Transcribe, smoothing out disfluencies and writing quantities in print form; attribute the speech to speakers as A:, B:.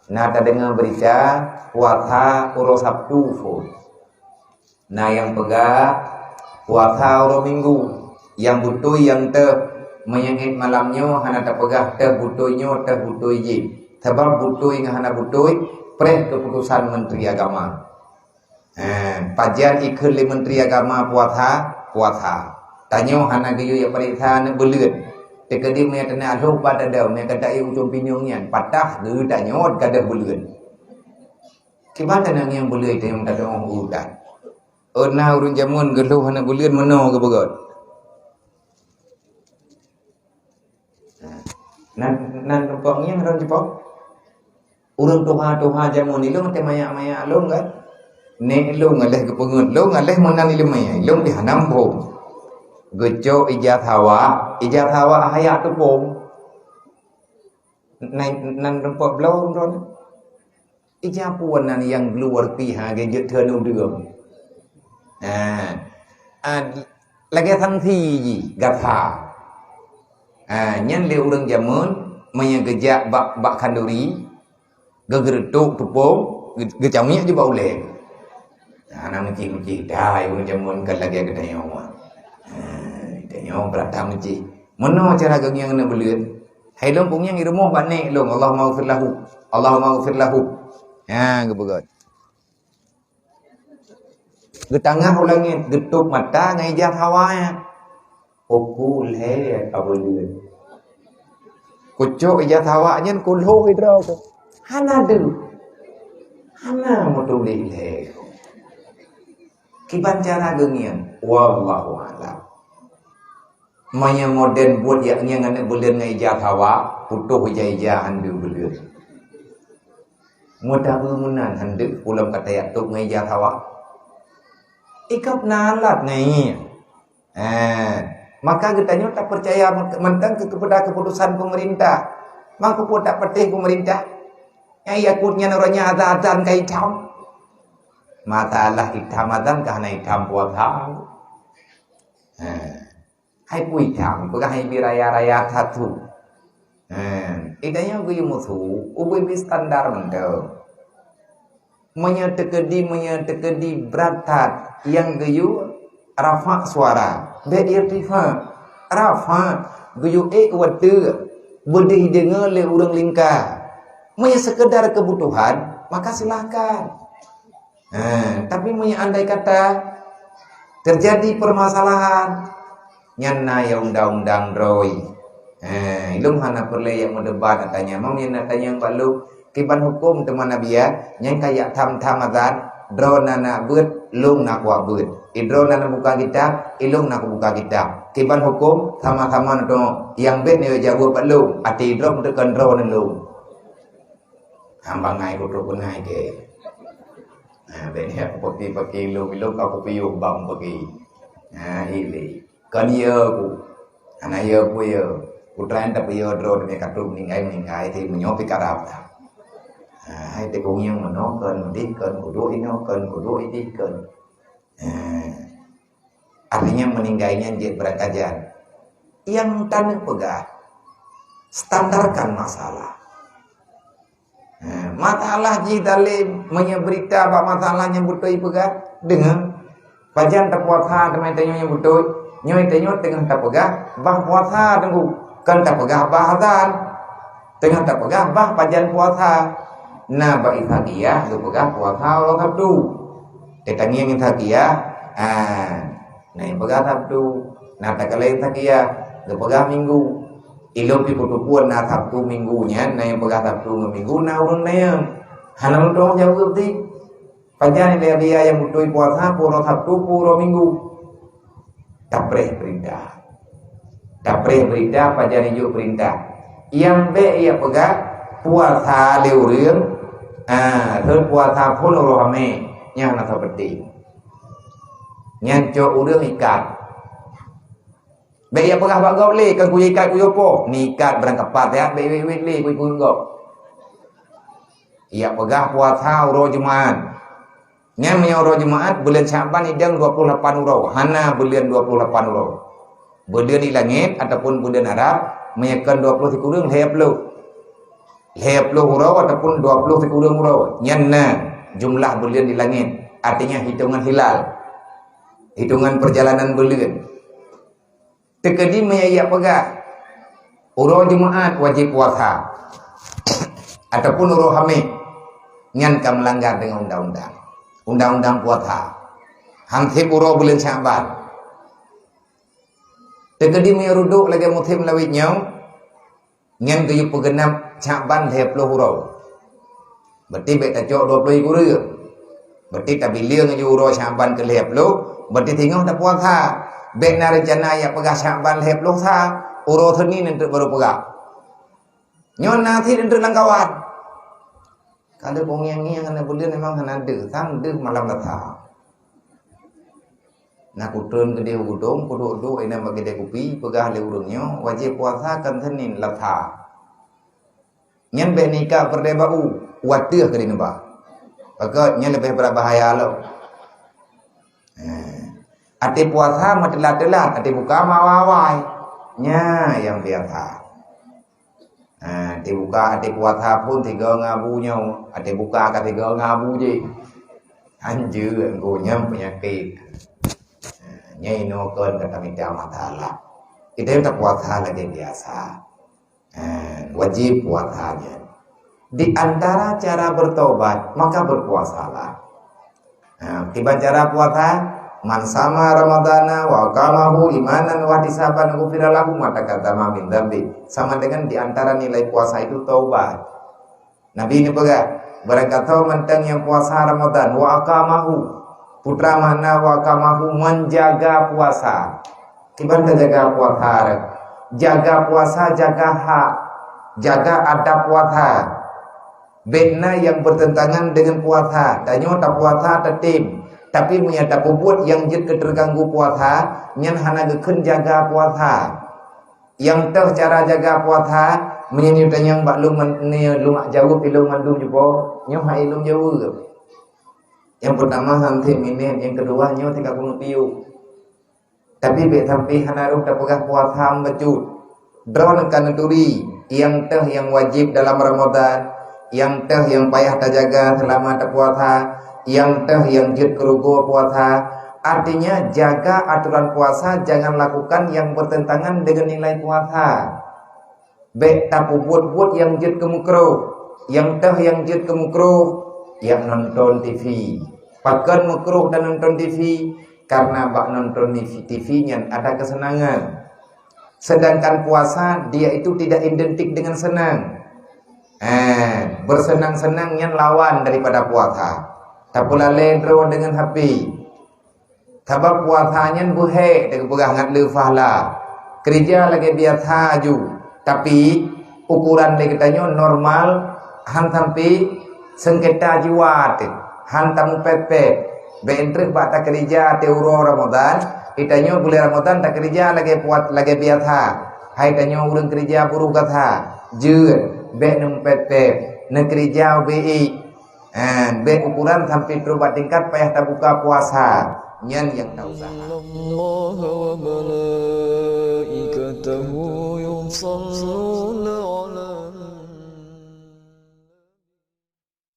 A: Nah, tak dengar berita puasa urus Sabtu pun. Nah, yang pegang puasa urus Minggu. Yang butuh yang menyengit malamnya hana tak pegah butuhnya butuh je. Sebab butuh yang hana butuh pereh keputusan Menteri Agama. Pajian ikut Menteri Agama puasa. Tanya hana gayu yang periksa nak belut. Tekadi mereka nak aluk pada dah mereka kata ujung pinyongnya patah ge tanya kada belut. Kibatan yang belut itu yang tak ada urutan. Nah urun jamun geluh hana belut meno ke begot. Nan tempatnya orang Jepang. Urun tuha jamun ilung te maya alung kan. Ne ilung aleh ke pengut long aleh menan ilung maya ilung di hanam bom. Gejo ijat hawa hayat tu pom. Nan tempat belau ron. Ijat puan nan yang keluar pihak gejo ternu đường. Lagi sanksi ji gatha. Nyan le urang jamun maya gejak bak kanduri gegertuk tu pom gecamnya di baule. Ana menci dah urang jamun kan lagi gedayong. Tanya berata menci. Mana cara geng yang nak belut? Hai long pung yang irumuh banik long. Allahumma ghfir lahu. Gebegot. Getangah ulangit getuk mata ngai jah hawanya. Okul he kabelut. Kucuk ijat hawanya kulho hidrau ko. Hana dulu. Hana motulih he. Kiban cara geng yang wallahu a'lam. Maya modern buat yaknya ngane bulan ngai ijat hawa putuh ija handu bulan. Mudah menan handu ulam kata yatuk ngai ijat hawa. Ikap nalat ngai. Maka kitanya tak percaya mentang kepada keputusan pemerintah. Maka pun tak percaya pemerintah. Yang yakutnya orangnya azan kai hitam. Masalah hitam azan karena hitam puasa. Hai pui hitam, bukan hai biraya-raya satu. Idanya gue musuh, gue standar mendem. Menyetekedi beratat yang geyu rafa suara, beirtifa rafa geyu wadu boleh dengar le urang lingkar. Sekedar kebutuhan, maka silahkan. Tapi andai kata terjadi permasalahan nyana ya undang-undang roy. Ilung hana perle yang mendebat katanya. Mau yang tanya balu kiban hukum teman nabi ya. Yang kayak tham azan drone nana beut lung nak wa beut. Idrone nana buka kitab, ilung nak buka kitab. Kiban hukum sama-sama to yang bet ni jago balu. Ati drone tekan drone lung. Hamba ngai kudu ngai ke. Bet ya peki lung kau piu bang peki. Ili kan ye ku ana ye ku ye utran ta ye drone me katum ningai thì mình nhớ karap ta hai te kong yang mano kan di kan kudu ino kan kudu ini kan artinya meninggalnya je berat ajar yang tanah pegah standarkan masalah ji dalim menyeberita bab masalahnya butuh pegah dengan pajan tak puasa teman tanya yang butuh nyoi tengah tak pegah bah puasa tunggu kan tak pegah bah azan tengah tak pegah bah pajan puasa nah ba ithagia tu pegah puasa Allah Sabtu tetangnya yang ithagia nah yang pegah Sabtu nah tak kala ithagia tu pegah Minggu ilmu pikutupuan nah Sabtu minggunya nah yang pegah Sabtu minggu nah urang nayang hanam dong jauh ti pajan dia yang butuh puasa puro Sabtu puro Minggu tapreh perintah pajan hijau perintah yang ia pegah puasa leurang puasa pun rohame yang nak seperti yang co urang ikat ia pegah bagau le kan kuy ikat kuy opo nikat berangkat pat ya le kuy punggok ia pegah puasa uro Jumat yang menyuruh jemaat bulan Syaban idang 28 urau. Hana bulan 28 urau. Bulan di langit ataupun bulan Arab menyekan 20 kurang hayap lu. 20 hurau ataupun 20 kurang hurau. Nyanna jumlah bulan di langit. Artinya hitungan hilal. Hitungan perjalanan bulan. Tekedi meyayak pegak. Urau Jumaat wajib puasa. Ataupun urau Hamid. Nyan kam melanggar dengan undang-undang. Undang-undang puasa. Hamthib urau bulan Syaban. Tekedi meyaruduk lagi muthib lawit nyau. Nyan kayu pegenap Syaban 20 hurau. Berarti baik tak cok 20 kura. Berarti tak bila ngayu urau Syaban ke 20. Berarti tengok tak puasa. Baik na rencana yang pegah Syaban 20 sa. Urau thani nanti baru pegah. Nyon nanti nanti langkawan. Kalau pengiang-ngiang kena bulan memang kena ada. Sang ada malam latah. Nak kutun ke dia udung. Kuduk-duk ina bagi dia kopi. Pegah le urungnya. Wajib puasa kan Senin latah. Nyan baik nikah berdebau. Wadah ke dia nembak. Maka nyan lebih berbahaya lo. Ati puasa matelat-telat. Ati buka mawawai. Nya yang biasa. Ati buka, ati puasa pun 3 ngabunya. Ati buka ke 3 ngabu je. Anjir engkaunya penyakit. Nyai nokon kata minta matalah. Kita yang tak puasa lagi biasa. Wajib puasanya. Di antara cara bertobat maka berpuasalah. Tiba cara puasa. Man sama Ramadana wa qamahu imanan wa ihtisaban ghufira lahu ma taqaddama min dzambi. Sama dengan di antara nilai puasa itu taubat. Nabi ini barang kata mentang yang puasa Ramadan wa qamahu. Putra mana wa qamahu menjaga puasa. Gimana jaga puasa? Jaga puasa, jaga hak, jaga adab puasa. Bena yang bertentangan dengan puasa. Tanya tak puasa tertib. Tapi menyata puput yang jid keterganggu puasa, nyan hana geken jaga puasa. Yang teh cara jaga puasa, menyanyut yang bak lum ni lumak jauh pilung mandum jupo, nyo hai lum jauh. Yang pertama hanti minit, yang kedua nyo 30 piu. Tapi be sampai hana rum tak pegah puasa becut. Drone kan turi, yang teh yang wajib dalam Ramadan, yang teh yang payah tak jaga selama tak puasa. Yang teh yang jid kerugu puasa. Artinya jaga aturan puasa. Jangan lakukan yang bertentangan dengan nilai puasa. Baik tak buat yang jid kemukruh. Yang teh yang jid kemukruh. Yang nonton TV. Pakan mukruh dan nonton TV. Karena bak nonton TV-nya ada kesenangan. Sedangkan puasa dia itu tidak identik dengan senang. Bersenang-senangnya lawan daripada puasa. Tak pula ledro dengan HP. Sebab puasanya buhe dengan pegangan lefahlah. Kerja lagi biasa aju. Tapi ukuran lagi tanya normal. Han sampai sengketa jiwa. Han tamu pepet. Beentrik bak tak kerja teuro Ramadan. Itanya bulan Ramadan tak kerja lagi puat lagi biasa. Hai tanya urang kerja buruh kata. Jur. Be num pepet. Nak kerja BI. Baik ukuran sampai berobat tingkat payah tak buka puasa. Nyan yang tak usaha.